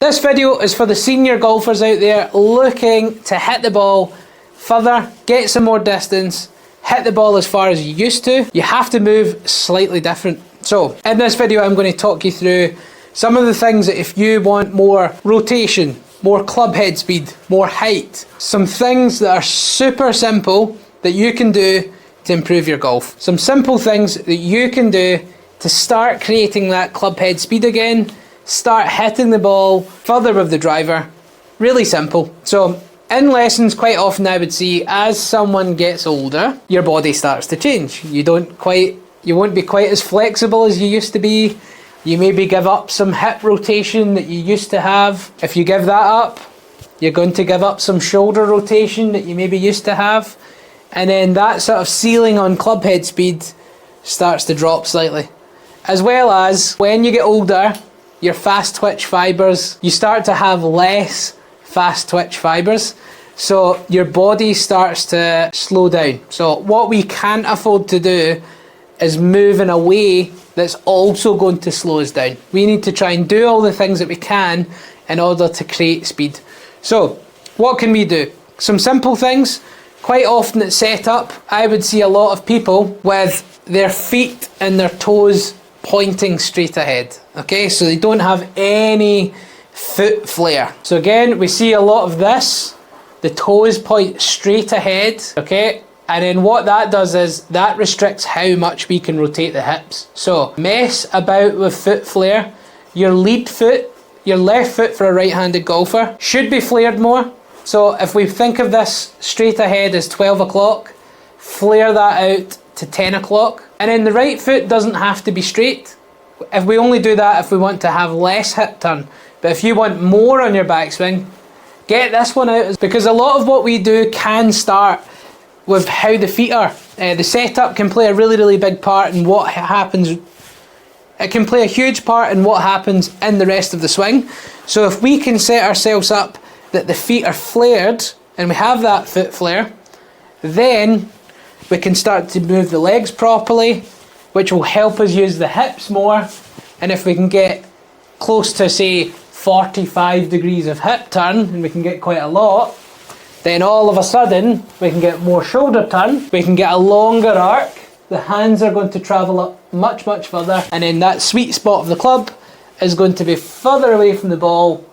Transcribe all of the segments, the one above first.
This video is for the senior golfers out there looking to hit the ball further, get some more distance, hit the ball as far as you used to. You have to move slightly different. So in this video I'm going to talk you through some of the things that if you want more rotation, more club head speed, more height, some things that are super simple that you can do to improve your golf. Some simple things that you can do to start creating that club head speed again, start hitting the ball further with the driver. Really simple. So in lessons, quite often I would see as someone gets older, your body starts to change. You won't be quite as flexible as you used to be. You maybe give up some hip rotation that you used to have. If you give that up, you're going to give up some shoulder rotation that you maybe used to have. And then that sort of ceiling on club head speed starts to drop slightly. As well as when you get older, your fast twitch fibers, you start to have less fast twitch fibers. So your body starts to slow down. So what we can't afford to do is move in a way that's also going to slow us down. We need to try and do all the things that we can in order to create speed. So what can we do? Some simple things. Quite often at setup, I would see a lot of people with their feet and their toes pointing straight ahead. Okay, so they don't have any foot flare. So again, we see a lot of this. The toes point straight ahead. Okay, and then what that does is that restricts how much we can rotate the hips. So mess about with foot flare. Your lead foot, your left foot for a right-handed golfer, should be flared more. So if we think of this straight ahead as 12 o'clock, flare that out to 10 o'clock. And then the right foot doesn't have to be straight. If we only do that if we want to have less hip turn. But if you want more on your backswing, get this one out. Because a lot of what we do can start with how the feet are. The setup can play a really, really big part in what happens. It can play a huge part in what happens in the rest of the swing. So if we can set ourselves up that the feet are flared and we have that foot flare, then we can start to move the legs properly, which will help us use the hips more. And if we can get close to, say, 45 degrees of hip turn, and we can get quite a lot, then all of a sudden we can get more shoulder turn, we can get a longer arc, the hands are going to travel up much, much further, and then that sweet spot of the club is going to be further away from the ball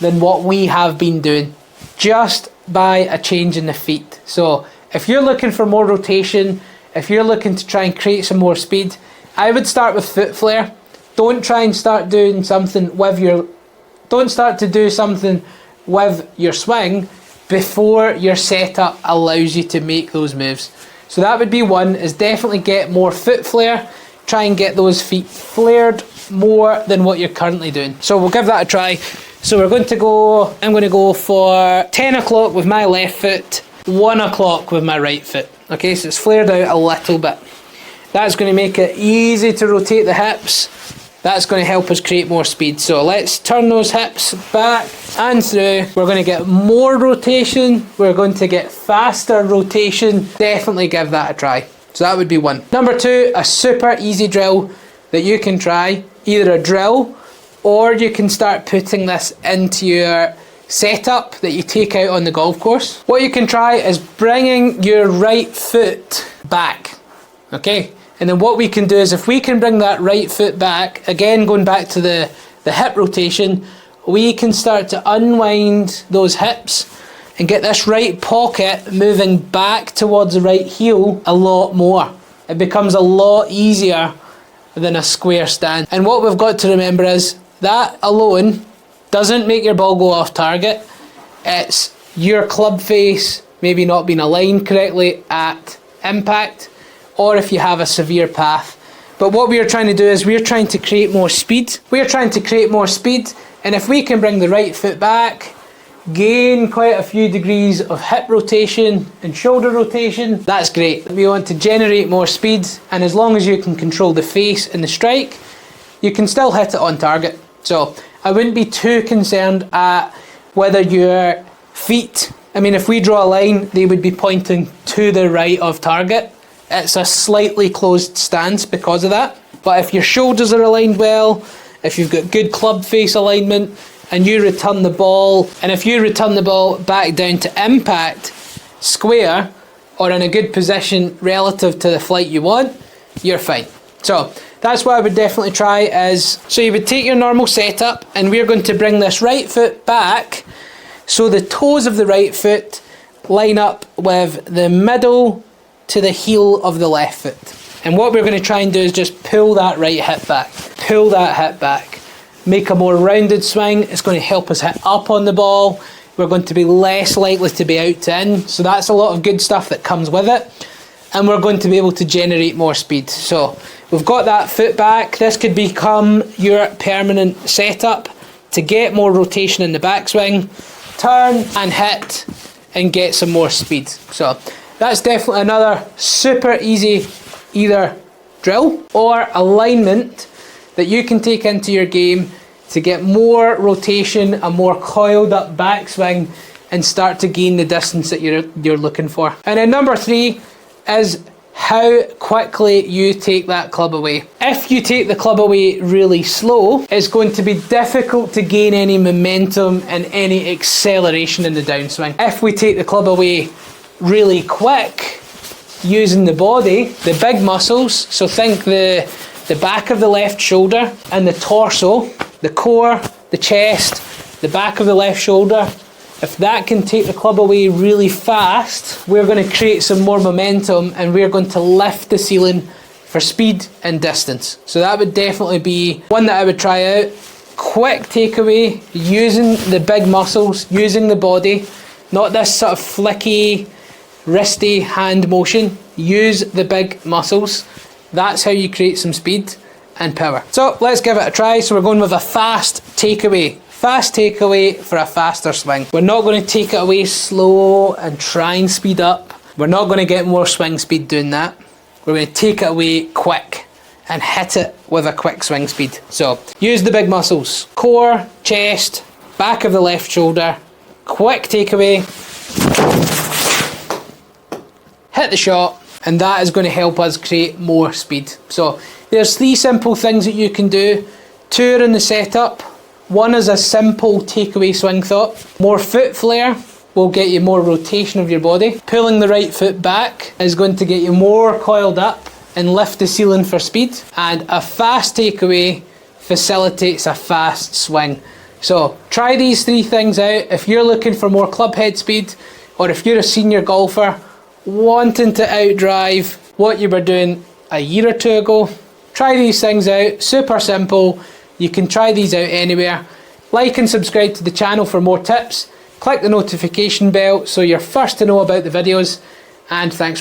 than what we have been doing, just by a change in the feet. So if you're looking for more rotation, if you're looking to try and create some more speed, I would start with foot flare. Don't try and start doing something with your... Don't start to do something with your swing before your setup allows you to make those moves. So that would be one, is definitely get more foot flare. Try and get those feet flared more than what you're currently doing. So we'll give that a try. So I'm going to go for 10 o'clock with my left foot, 1 o'clock with my right foot. Okay, so it's flared out a little bit. That's going to make it easy to rotate the hips. That's going to help us create more speed. So let's turn those hips back and through. We're going to get more rotation. We're going to get faster rotation. Definitely give that a try. So that would be one. Number two, a super easy drill that you can try. Either a drill, or you can start putting this into your setup that you take out on the golf course. What you can try is bringing your right foot back. Okay, and then what we can do is if we can bring that right foot back, again going back to the hip rotation, we can start to unwind those hips and get this right pocket moving back towards the right heel a lot more. It becomes a lot easier than a square stand. And what we've got to remember is that alone doesn't make your ball go off target. It's your club face maybe not being aligned correctly at impact, or if you have a severe path. But what we are trying to do is we're trying to create more speed. We are trying to create more speed, and if we can bring the right foot back, gain quite a few degrees of hip rotation and shoulder rotation, that's great. We want to generate more speed, and as long as you can control the face and the strike, you can still hit it on target. So I wouldn't be too concerned at whether your feet, I mean, if we draw a line, they would be pointing to the right of target. It's a slightly closed stance because of that. But if your shoulders are aligned well, if you've got good club face alignment, and you return the ball, and if you return the ball back down to impact, square, or in a good position relative to the flight you want, you're fine. So that's what I would definitely try is, so you would take your normal setup, and we're going to bring this right foot back so the toes of the right foot line up with the middle to the heel of the left foot. And what we're going to try and do is just pull that right hip back. Pull that hip back. Make a more rounded swing. It's going to help us hit up on the ball. We're going to be less likely to be out to in. So that's a lot of good stuff that comes with it. And we're going to be able to generate more speed. So we've got that foot back. This could become your permanent setup to get more rotation in the backswing. Turn and hit and get some more speed. So that's definitely another super easy either drill or alignment that you can take into your game to get more rotation, a more coiled up backswing, and start to gain the distance that you're looking for. And then number 3 is how quickly you take that club away. If you take the club away really slow, it's going to be difficult to gain any momentum and any acceleration in the downswing. If we take the club away really quick, using the body, the big muscles, so think the back of the left shoulder and the torso, the core, the chest, the back of the left shoulder, if that can take the club away really fast, we're going to create some more momentum and we're going to lift the ceiling for speed and distance. So that would definitely be one that I would try out. Quick takeaway, using the big muscles, using the body, not this sort of flicky, wristy hand motion. Use the big muscles. That's how you create some speed and power. So let's give it a try. So we're going with a fast takeaway. Fast takeaway for a faster swing. We're not going to take it away slow and try and speed up. We're not going to get more swing speed doing that. We're going to take it away quick and hit it with a quick swing speed. So use the big muscles. Core, chest, back of the left shoulder. Quick takeaway. Hit the shot, and that is going to help us create more speed. So there's 3 simple things that you can do. 2 are in the setup. 1 is a simple takeaway swing thought. More foot flare will get you more rotation of your body. Pulling the right foot back is going to get you more coiled up and lift the ceiling for speed. And a fast takeaway facilitates a fast swing. So try these 3 things out. If you're looking for more club head speed, or if you're a senior golfer wanting to outdrive what you were doing a year or 2 ago, try these things out. Super simple. You can try these out anywhere. Like and subscribe to the channel for more tips. Click the notification bell so you're first to know about the videos. And thanks for